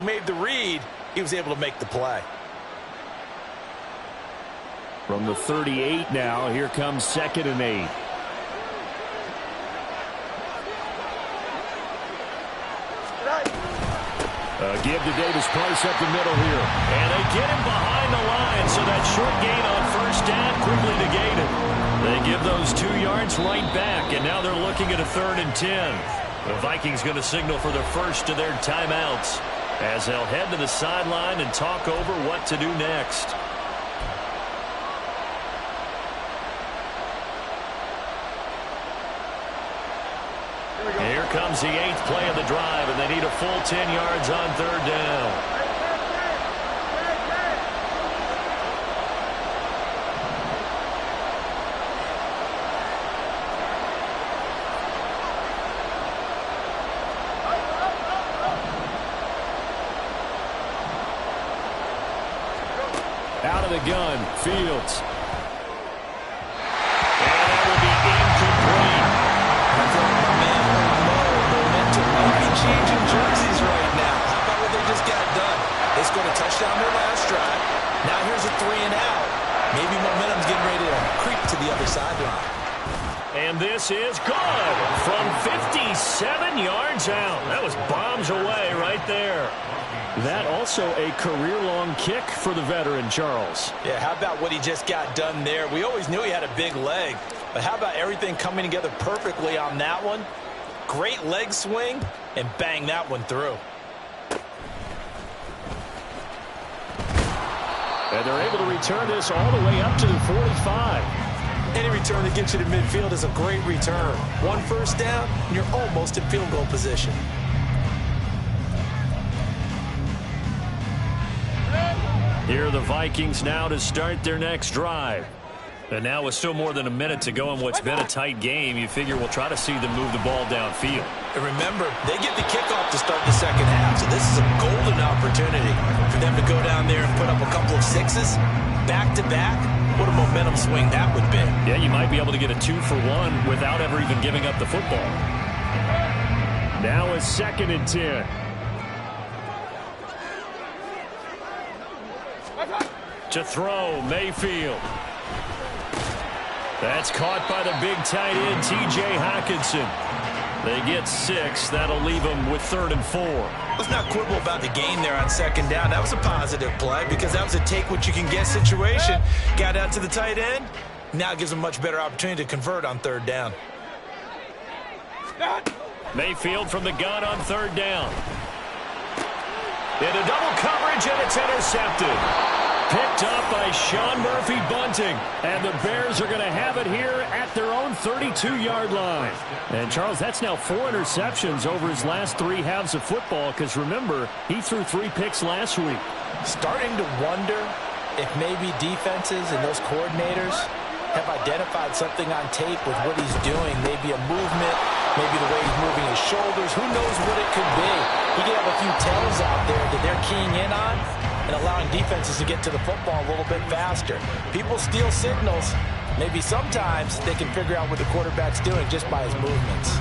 Made the read, he was able to make the play. From the 38 now, here comes 2nd and 8. Give to Davis Price up the middle here. And they get him behind the line, so that short gain on 1st down quickly negated. They give those 2 yards right back, and now they're looking at a 3rd and 10. The Vikings going to signal for the first of their timeouts as they'll head to the sideline and talk over what to do next. Here comes the 8th play of the drive, and they need a full 10 yards on 3rd down. Out of the gun, Fields. Changing jerseys right now. How about what they just got done? They scored a touchdown their last drive. Now here's a 3 and out. Maybe momentum's getting ready to creep to the other sideline. And this is good from 57 yards out. That was bombs away right there. That also a career-long kick for the veteran, Charles. Yeah, how about what he just got done there? We always knew he had a big leg, but how about everything coming together perfectly on that one? Great leg swing, and bang that one through. And they're able to return this all the way up to the 45. Any return that gets you to midfield is a great return. 1 first down, and you're almost in field goal position. Here are the Vikings now to start their next drive. And now with still more than a minute to go in what's been a tight game, you figure we'll try to see them move the ball downfield. And remember, they get the kickoff to start the second half, so this is a golden opportunity for them to go down there and put up a couple of 6s back-to-back. What a momentum swing that would be. Yeah, you might be able to get a 2-for-1 without ever even giving up the football. Now a 2nd and 10. To throw, Mayfield. That's caught by the big tight end, T.J. Hockenson. They get 6. That'll leave them with 3rd and 4. Let's not quibble about the gain there on 2nd down. That was a positive play because that was a take-what-you-can-get situation. Got out to the tight end. Now gives them a much better opportunity to convert on 3rd down. Mayfield from the gun on 3rd down. Into double coverage, and it's intercepted. Picked up by Sean Murphy-Bunting. And the Bears are going to have it here at their own 32-yard line. And, Charles, that's now 4 interceptions over his last 3 halves of football because, remember, he threw 3 picks last week. Starting to wonder if maybe defenses and those coordinators have identified something on tape with what he's doing. Maybe a movement, maybe the way he's moving his shoulders. Who knows what it could be? He could have a few tells out there that they're keying in on and allowing defenses to get to the football a little bit faster. People steal signals. Maybe sometimes they can figure out what the quarterback's doing just by his movements.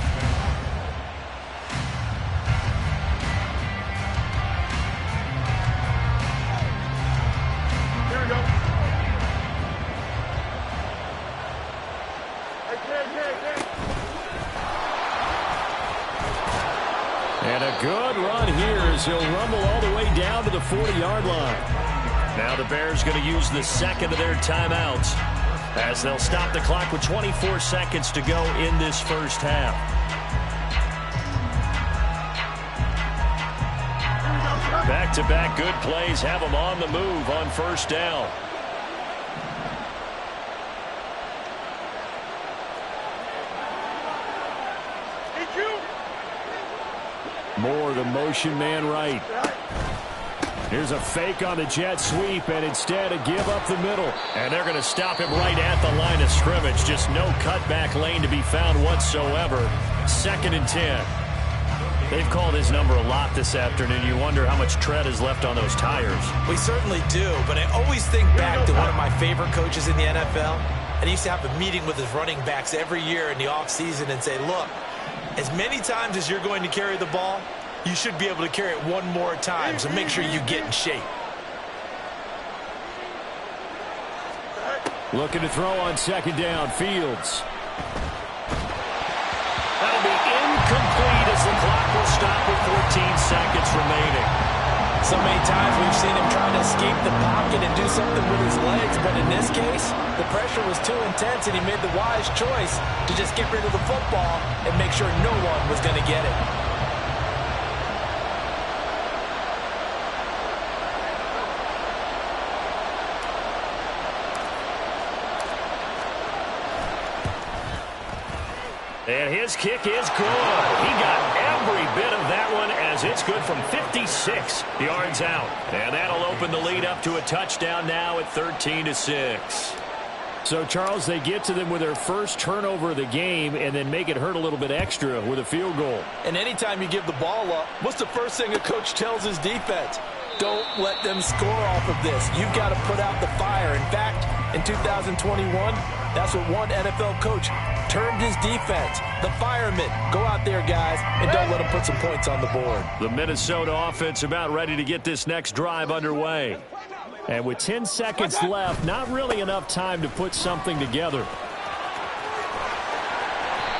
Here we go. And a good run here as he'll rumble all the way down to the 40-yard line. Now the Bears going to use the 2nd of their timeouts as they'll stop the clock with 24 seconds to go in this first half. Back-to-back good plays have them on the move on 1st down. Moore, the motion man right. Here's a fake on the jet sweep, and instead a give up the middle. And they're going to stop him right at the line of scrimmage. Just no cutback lane to be found whatsoever. 2nd and 10. They've called his number a lot this afternoon. You wonder how much tread is left on those tires. We certainly do, but I always think back to one of my favorite coaches in the NFL. And he used to have a meeting with his running backs every year in the offseason and say, look, as many times as you're going to carry the ball, you should be able to carry it one more time, so make sure you get in shape. Looking to throw on second down. Fields. That'll be incomplete as the clock will stop with 14 seconds remaining. So many times we've seen him trying to escape the pocket and do something with his legs, but in this case, the pressure was too intense and he made the wise choice to just get rid of the football and make sure no one was going to get it. And his kick is good. He got every bit of that one as it's good from 56 yards out. And that'll open the lead up to a touchdown now at 13-6. So, Charles, they get to them with their first turnover of the game and then make it hurt a little bit extra with a field goal. And anytime you give the ball up, what's the first thing a coach tells his defense? Don't let them score off of this. You've got to put out the fire. In fact, in 2021, that's what one NFL coach termed his defense. The firemen. Go out there, guys, and don't let them put some points on the board. The Minnesota offense about ready to get this next drive underway. And with 10 seconds left, not really enough time to put something together.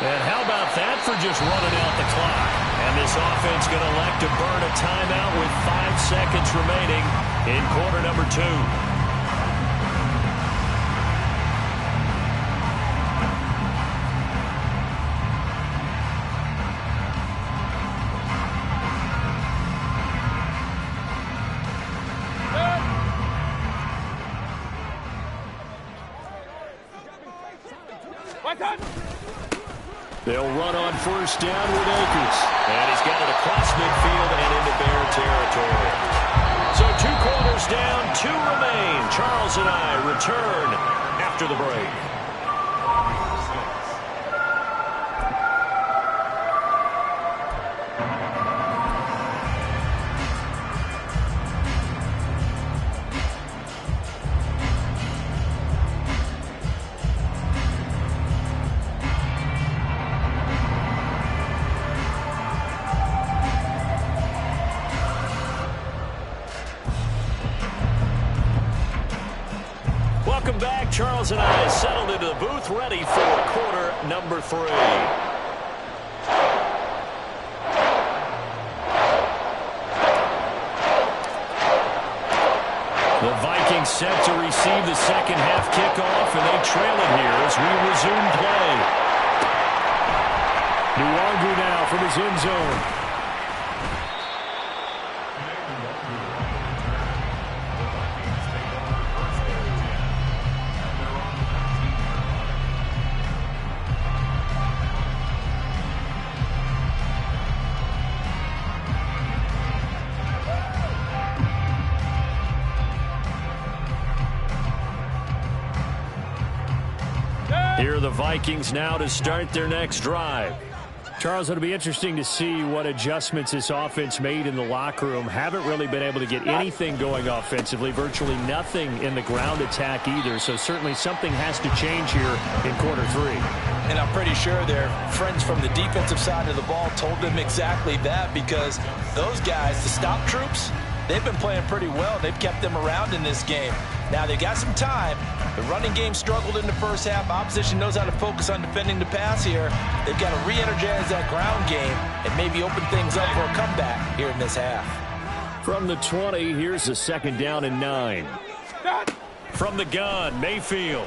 And how about that for just running out the clock? And this offense going to elect to burn a timeout with 5 seconds remaining in quarter number 2. They'll run on first down with Akers. And he's got it across midfield and into Bear territory. So 2 quarters down, 2 remain. Charles and I return after the break. Welcome back. Charles and I settled into the booth, ready for quarter number 3. The Vikings set to receive the second half kickoff, and they trail it here as we resume play. Nwangu now from his end zone. Here are the Vikings now to start their next drive. Charles, it'll be interesting to see what adjustments this offense made in the locker room. Haven't really been able to get anything going offensively, virtually nothing in the ground attack either. So certainly something has to change here in quarter 3. And I'm pretty sure their friends from the defensive side of the ball told them exactly that, because those guys, the stop troops, they've been playing pretty well. They've kept them around in this game. Now, they've got some time. The running game struggled in the first half. Opposition knows how to focus on defending the pass here. They've got to re-energize that ground game and maybe open things up for a comeback here in this half. From the 20, here's a second down and 9. From the gun, Mayfield.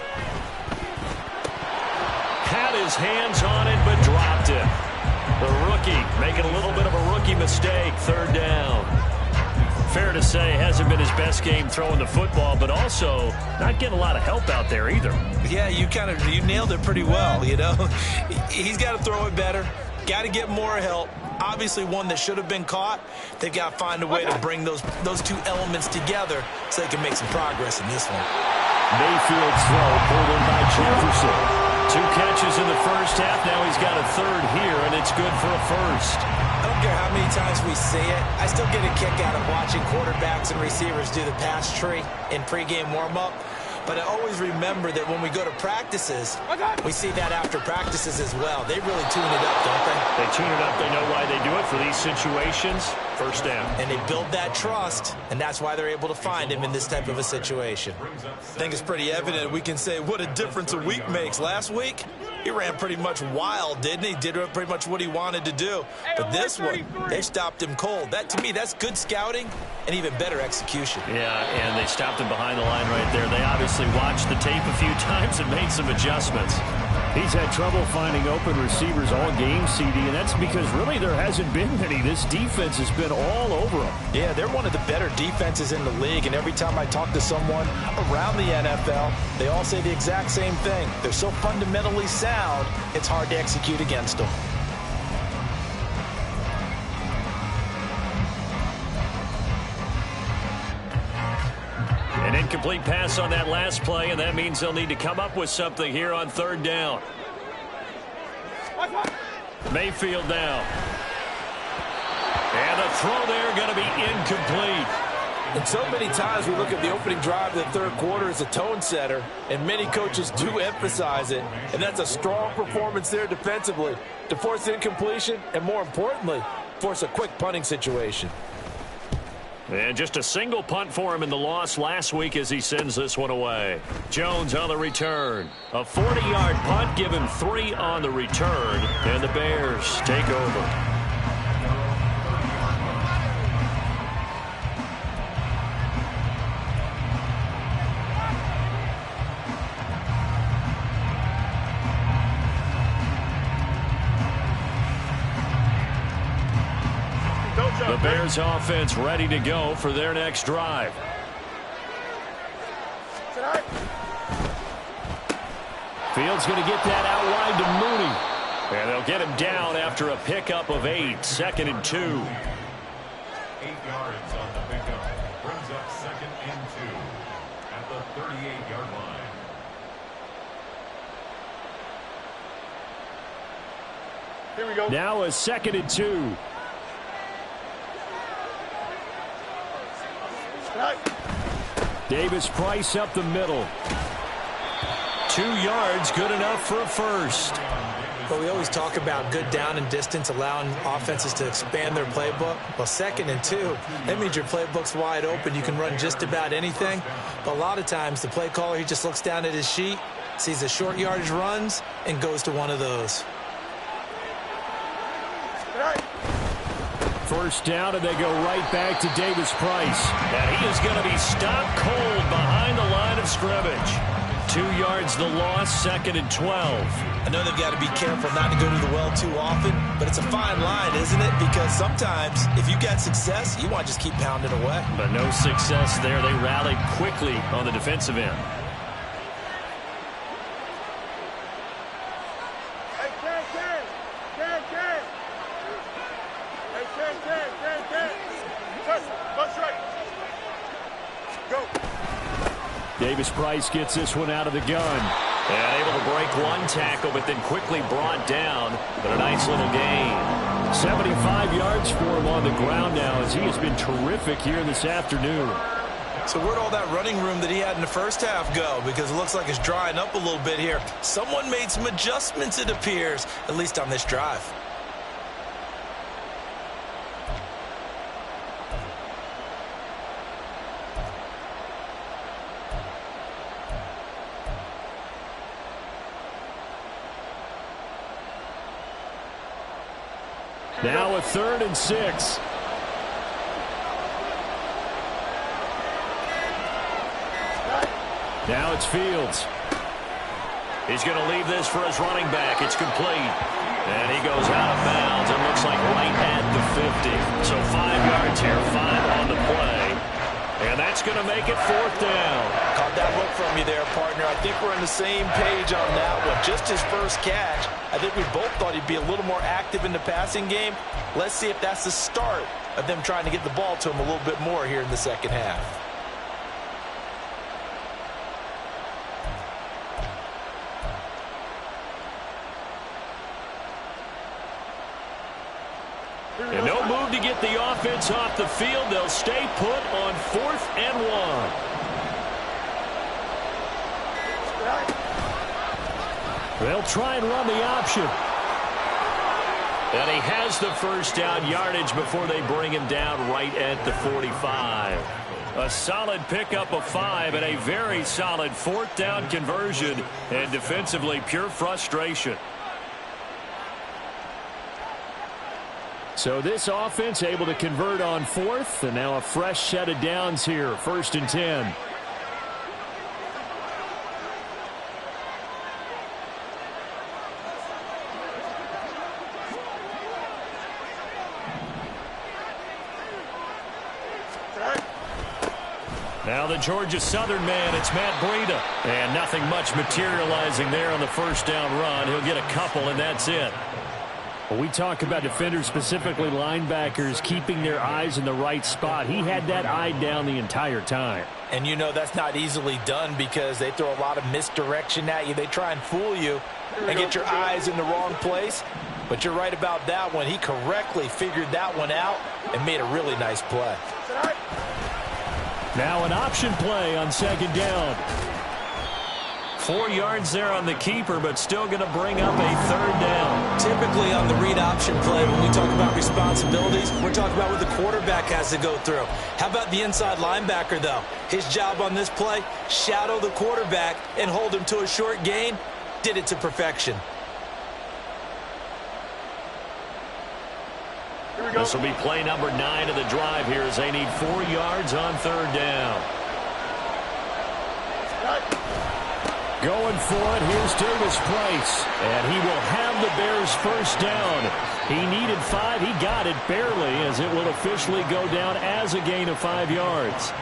Had his hands on it, but dropped it. The rookie making a little bit of a rookie mistake, third down. Fair to say, hasn't been his best game throwing the football, but also not getting a lot of help out there either. Yeah, you nailed it pretty well, you know. He's got to throw it better, got to get more help. Obviously one that should have been caught. They've got to find a way to bring those two elements together so they can make some progress in this one. Mayfield's throw pulled in by Jefferson. 2 catches in the first half. Now he's got a third here, and it's good for a first. I don't care how many times we see it. I still get a kick out of watching quarterbacks and receivers do the pass tree in pregame warm-up. But I always remember that when we go to practices, we see that after practices as well. They really tune it up, don't they? They tune it up. They know why they do it for these situations. First down. And they build that trust, and that's why they're able to find him in this type of a situation. I think it's pretty evident we can say what a difference a week makes. Last week, he ran pretty much wild, didn't he? Did pretty much what he wanted to do. But this one, they stopped him cold. That, to me, that's good scouting and even better execution. Yeah, and they stopped him behind the line right there. They obviously watched the tape a few times and made some adjustments. He's had trouble finding open receivers all game, CD, and that's because really there hasn't been many. This defense has been all over them. Yeah, they're one of the better defenses in the league, and every time I talk to someone around the NFL, they all say the exact same thing. They're so fundamentally sound, it's hard to execute against them. An incomplete pass on that last play, and that means they'll need to come up with something here on third down. Mayfield now. And the throw there going to be incomplete. And so many times we look at the opening drive of the third quarter as a tone setter, and many coaches do emphasize it, and that's a strong performance there defensively to force incompletion and, more importantly, force a quick punting situation. And just a single punt for him in the loss last week as he sends this one away. Jones on the return. A 40-yard punt, give him 3 on the return, and the Bears take over. The Bears offense ready to go for their next drive. Fields going to get that out wide to Mooney. And they'll get him down after a pickup of 8, 2nd and 2. 8 yards on the pickup. Brings up 2nd and 2 at the 38-yard line. Here we go. Now a 2nd and 2. Davis Price up the middle. 2 yards, good enough for a first. But we always talk about good down and distance, allowing offenses to expand their playbook. Well, 2nd and 2, that means your playbook's wide open. You can run just about anything. But a lot of times the play caller, he just looks down at his sheet, sees the short yardage runs, and goes to one of those. First down, and they go right back to Davis Price. And he is going to be stopped cold behind the line of scrimmage. 2 yards the loss, 2nd and 12. I know they've got to be careful not to go to the well too often, but it's a fine line, isn't it? Because sometimes if you get success, you want to just keep pounding away. But no success there. They rallied quickly on the defensive end. Davis Price gets this one out of the gun. And able to break one tackle, but then quickly brought down. But a nice little gain. 75 yards for him on the ground now as he has been terrific here this afternoon. So where'd all that running room that he had in the first half go? Because it looks like it's drying up a little bit here. Someone made some adjustments, it appears, at least on this drive. Now a 3rd and 6. Now it's Fields. He's going to leave this for his running back. It's complete. And he goes out of bounds. It looks like right at the 50. So 5 yards here, 5 on the play. And that's going to make it 4th down. Caught that look from you there, partner. I think we're on the same page on that one. Just his first catch. I think we both thought he'd be a little more active in the passing game. Let's see if that's the start of them trying to get the ball to him a little bit more here in the second half. And no move to get the offense off the field. They'll stay put on 4th and 1. They'll try and run the option. And he has the first down yardage before they bring him down right at the 45. A solid pickup of 5 and a very solid 4th down conversion. And defensively, pure frustration. So this offense able to convert on 4th, and now a fresh set of downs here, 1st and 10. Now the Georgia Southern man, it's Matt Breida. And nothing much materializing there on the first down run. He'll get a couple, and that's it. Well, we talk about defenders, specifically linebackers, keeping their eyes in the right spot. He had that eye down the entire time. And you know that's not easily done because they throw a lot of misdirection at you. They try and fool you and get your eyes in the wrong place. But you're right about that one. He correctly figured that one out and made a really nice play. Now an option play on 2nd down. 4 yards there on the keeper, but still going to bring up a 3rd down. Typically on the read option play, when we talk about responsibilities, we're talking about what the quarterback has to go through. How about the inside linebacker, though? His job on this play, shadow the quarterback and hold him to a short gain. Did it to perfection. This will be play number 9 of the drive here as they need 4 yards on 3rd down. Going for it, here's Davis Price. And he will have the Bears first down. He needed 5, he got it barely, as it will officially go down as a gain of 5 yards.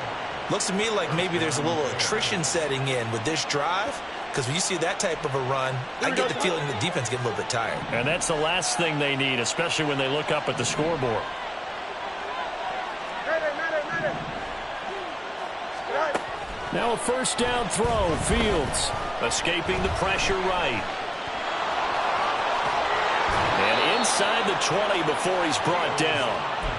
Looks to me like maybe there's a little attrition setting in with this drive, because when you see that type of a run, I get the feeling the defense get a little bit tired. And that's the last thing they need, especially when they look up at the scoreboard. Now a first down throw, Fields. Escaping the pressure right. And inside the 20 before he's brought down.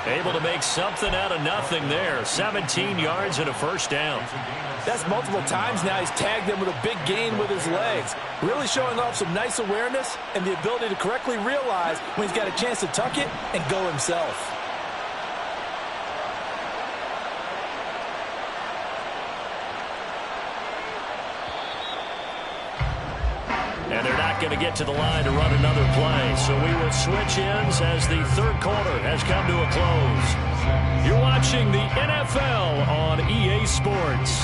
Able to make something out of nothing there. 17 yards and a first down. That's multiple times now he's tagged them with a big gain with his legs. Really showing off some nice awareness and the ability to correctly realize when he's got a chance to tuck it and go himself. And they're not going to get to the line to run another play. So we will switch ends as the 3rd quarter has come to a close. You're watching the NFL on EA Sports.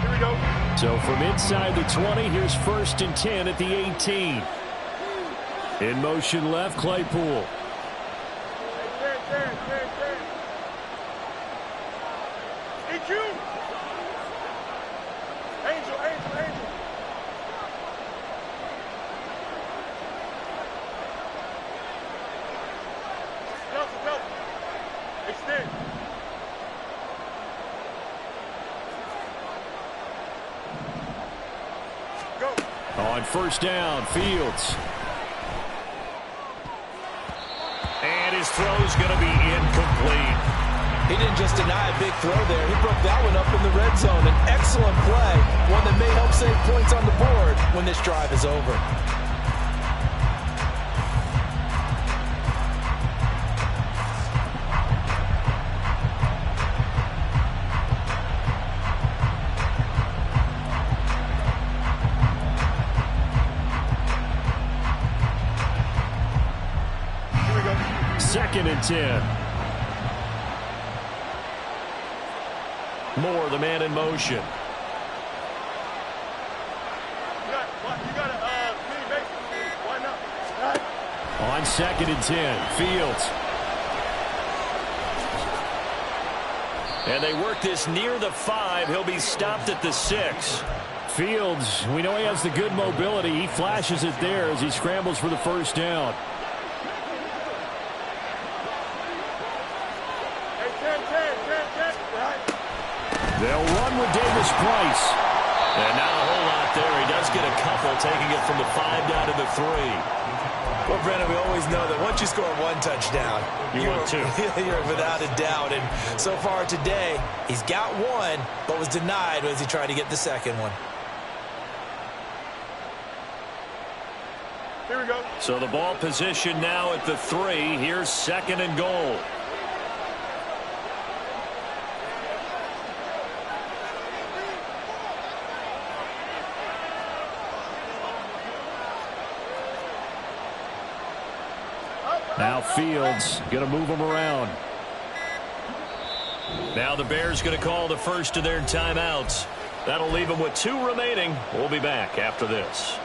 Here we go. So from inside the 20, here's 1st and 10 at the 18. In motion left, Claypool. On first down, Fields. And his throw's going to be incomplete. He didn't just deny a big throw there. He broke that one up in the red zone. An excellent play, one that may help save points on the board when this drive is over. Second and 10. Moore, the man in motion. On 2nd and 10, Fields. And they work this near the 5. He'll be stopped at the 6. Fields, we know he has the good mobility. He flashes it there as he scrambles for the first down. They'll run with Davis Price. And not a whole lot there. He does get a couple, taking it from the 5 down to the 3. Well, Brennan, we always know that once you score one touchdown, you want two. You're without a doubt. And so far today, he's got one, but was denied as he tried to get the second one. Here we go. So the ball position now at the 3. Here's 2nd and goal. Now Fields going to move them around. Now the Bears going to call the first of their timeouts. That'll leave them with 2 remaining. We'll be back after this.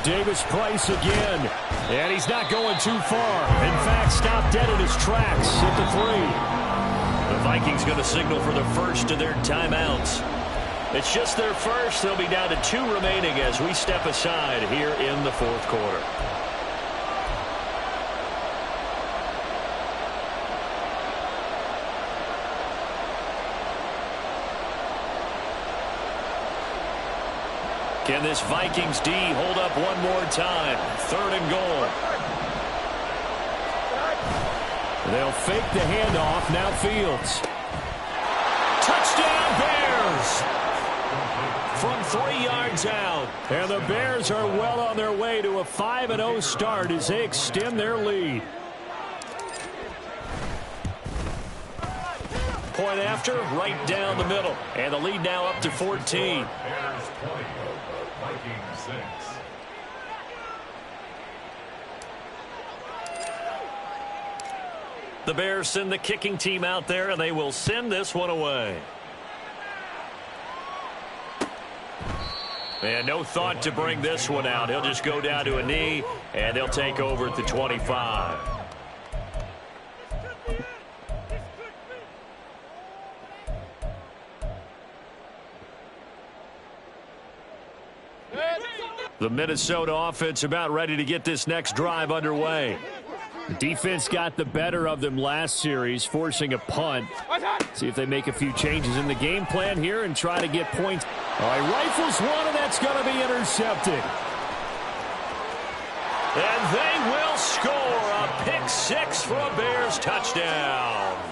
Davis Price again. And he's not going too far. In fact, stopped dead in his tracks at the 3. The Vikings going to signal for the first of their timeouts. It's just their first. They'll be down to 2 remaining as we step aside here in the 4th quarter. Can this Vikings D hold up one more time? 3rd and goal. They'll fake the handoff. Now Fields. Touchdown Bears! From 3 yards out. And the Bears are well on their way to a 5-0 start as they extend their lead. Point after, right down the middle. And the lead now up to 14. Bears 20, Vikings 6. The Bears send the kicking team out there, and they will send this one away. And no thought to bring this one out. He'll just go down to a knee, and they'll take over at the 25. The Minnesota offense about ready to get this next drive underway. The defense got the better of them last series, forcing a punt. See if they make a few changes in the game plan here and try to get points. All right, rifles one, and that's going to be intercepted. And they will score a pick 6 for a Bears touchdown.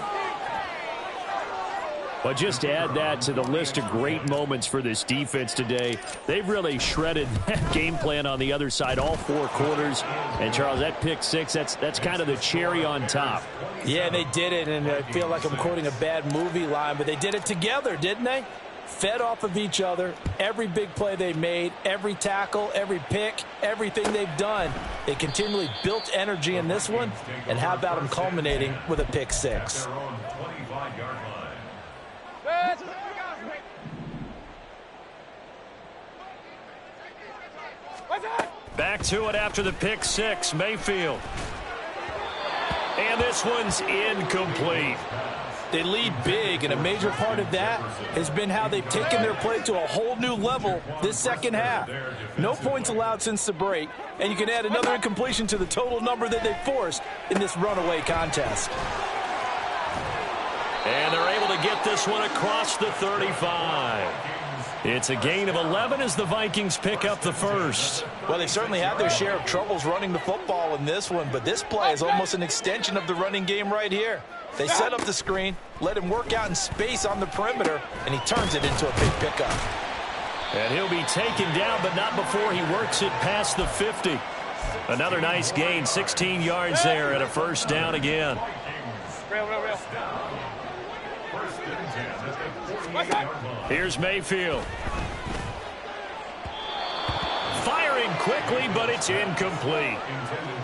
But just to add that to the list of great moments for this defense today. They've really shredded that game plan on the other side all 4 quarters. And, Charles, that pick 6, that's kind of the cherry on top. Yeah, they did it, and I feel like I'm quoting a bad movie line, but they did it together, didn't they? Fed off of each other, every big play they made, every tackle, every pick, everything they've done. They continually built energy in this one, and how about them culminating with a pick 6? They're on 25-yard line. Back to it after the pick 6, Mayfield. And this one's incomplete. They lead big, and a major part of that has been how they've taken their play to a whole new level this second half. No points allowed since the break, and you can add another incompletion to the total number that they forced in this runaway contest. And they're able to get this one across the 35. It's a gain of 11 as the Vikings pick up the first. Well, they certainly had their share of troubles running the football in this one, but this play is almost an extension of the running game right here. They set up the screen, let him work out in space on the perimeter, and he turns it into a big pickup. And he'll be taken down, but not before he works it past the 50. Another nice gain, 16 yards there, and a first down again. Real. Here's Mayfield. Firing quickly, but it's incomplete.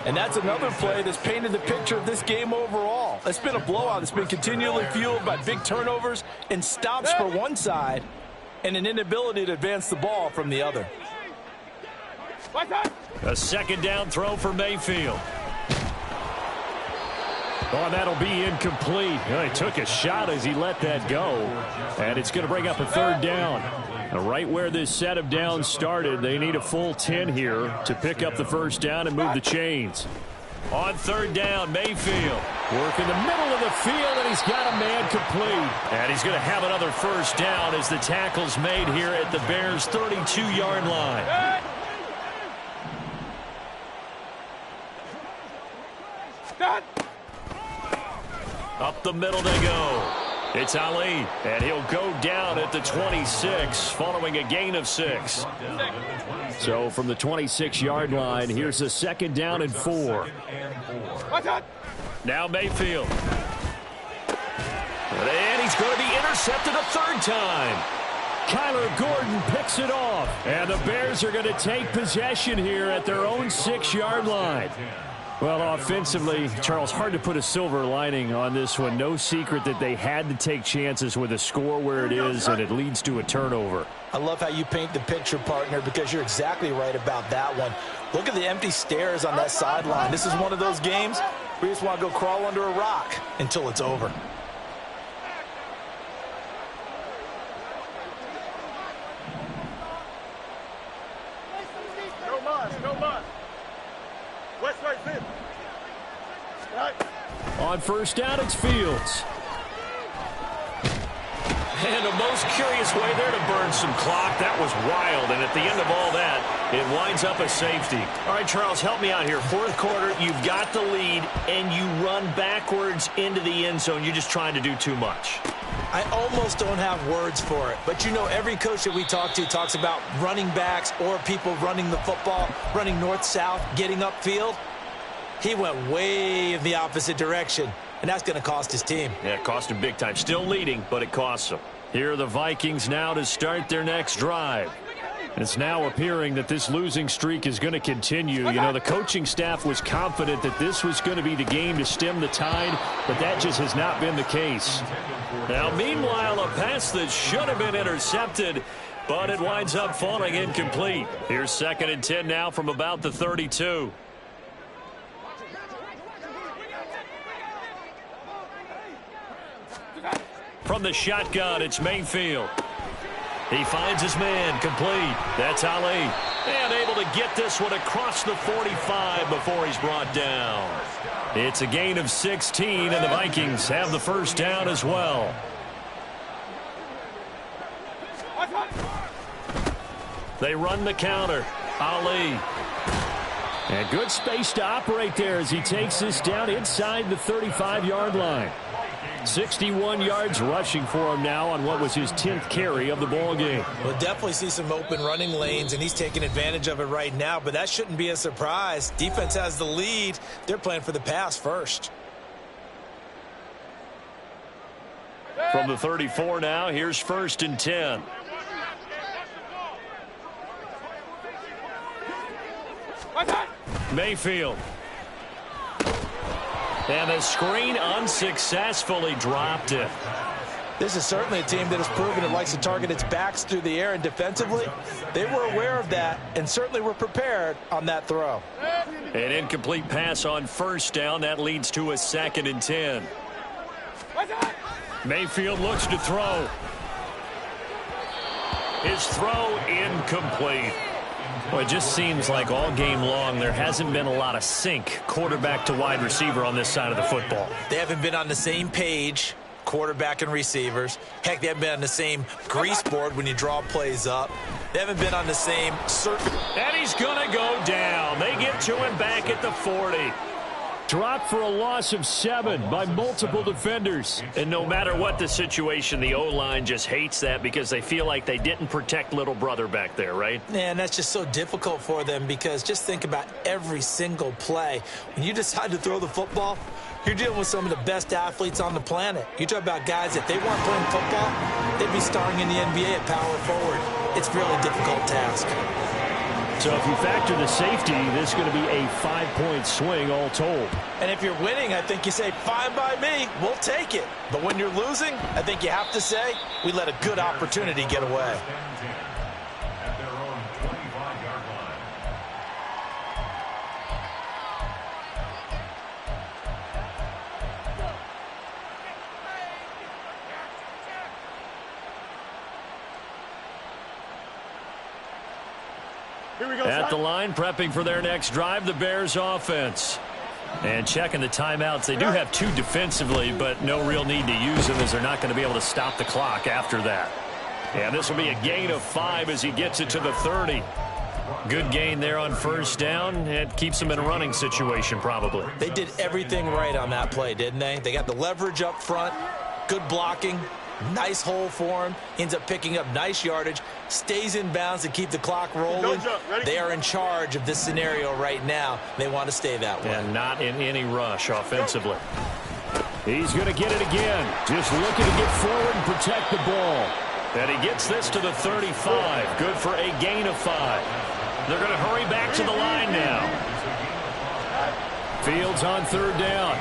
And that's another play that's painted the picture of this game overall. It's been a blowout. It's been continually fueled by big turnovers and stops for one side and an inability to advance the ball from the other. A second down throw for Mayfield. Oh, that'll be incomplete. Well, he took a shot as he let that go. And it's going to bring up a third down. Now, right where this set of downs started, they need a full 10 here to pick up the first down and move the chains. On third down, Mayfield. Work in the middle of the field, and he's got a man complete. And he's going to have another first down as the tackle's made here at the Bears' 32-yard line. Up the middle they go. It's Ali, and he'll go down at the 26 following a gain of 6. So from the 26-yard line, here's a second down and 4. Now Mayfield. And he's going to be intercepted a third time. Kyler Gordon picks it off, and the Bears are going to take possession here at their own 6-yard line. Well, offensively, Charles, hard to put a silver lining on this one. No secret that they had to take chances with a score where it is, and it leads to a turnover. I love how you paint the picture, partner, because you're exactly right about that one. Look at the empty stares on that sideline. This is one of those games where you just want to go crawl under a rock until it's over. On first down, it's Fields. And a most curious way there to burn some clock. That was wild, and at the end of all that, it winds up a safety. All right, Charles, help me out here. Fourth quarter, you've got the lead, and you run backwards into the end zone. You're just trying to do too much. I almost don't have words for it, but you know every coach that we talk to talks about running backs or people running the football, running north-south, getting upfield. He went way in the opposite direction, and that's going to cost his team. Yeah, it cost him big time. Still leading, but it costs him. Here are the Vikings now to start their next drive. It's now appearing that this losing streak is going to continue. You know, the coaching staff was confident that this was going to be the game to stem the tide, but that just has not been the case. Now, meanwhile, a pass that should have been intercepted, but it winds up falling incomplete. Here's 2nd and 10 now from about the 32. From the shotgun, it's Mayfield. He finds his man, complete. That's Ali. And able to get this one across the 45 before he's brought down. It's a gain of 16, and the Vikings have the first down as well. They run the counter. Ali. And good space to operate there as he takes this down inside the 35-yard line. 61 yards rushing for him now on what was his 10th carry of the ball game. We'll definitely see some open running lanes, and he's taking advantage of it right now, but that shouldn't be a surprise. Defense has the lead. They're playing for the pass first. From the 34 now, here's 1st and 10. Mayfield. And the screen unsuccessfully dropped it. This is certainly a team that has proven it likes to target its backs through the air, and defensively, they were aware of that and certainly were prepared on that throw. An incomplete pass on first down. That leads to a 2nd and 10. Mayfield looks to throw. His throw incomplete. Well, it just seems like all game long there hasn't been a lot of sync quarterback to wide receiver on this side of the football. They haven't been on the same page, quarterback and receivers. Heck, they haven't been on the same grease board when you draw plays up. They haven't been on the same circuit. And he's going to go down. They get to him back at the 40. Dropped for a loss of 7 by multiple defenders. And no matter what the situation, the O-line just hates that because they feel like they didn't protect little brother back there, right? And that's just so difficult for them because just think about every single play. When you decide to throw the football, you're dealing with some of the best athletes on the planet. You talk about guys, if they weren't playing football, they'd be starring in the NBA at power forward. It's a really difficult task. So if you factor the safety, this is going to be a 5-point swing all told. And if you're winning, I think you say, fine by me, we'll take it. But when you're losing, I think you have to say, we let a good opportunity get away. At their own 25-yard line. At the line, prepping for their next drive, the Bears offense. And checking the timeouts. They do have 2 defensively, but no real need to use them as they're not going to be able to stop the clock after that. And this will be a gain of 5 as he gets it to the 30. Good gain there on first down. It keeps them in a running situation probably. They did everything right on that play, didn't they? They got the leverage up front, good blocking, nice hole for him, ends up picking up nice yardage, stays in bounds to keep the clock rolling. They are in charge of this scenario right now. They want to stay that way. And not in any rush offensively. He's going to get it again. Just looking to get forward and protect the ball. And he gets this to the 35. Good for a gain of 5. They're going to hurry back to the line now. Fields on third down.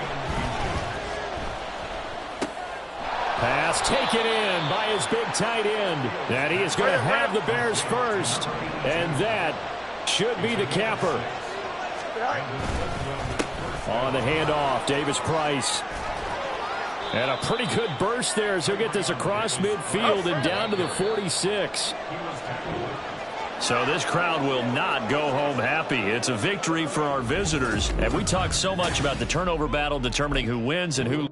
Pass taken in by his big tight end. And he is going to have the Bears first. And that should be the capper. On the handoff, Davis Price. And a pretty good burst there as he'll get this across midfield and down to the 46. So this crowd will not go home happy. It's a victory for our visitors. And we talk so much about the turnover battle determining who wins and who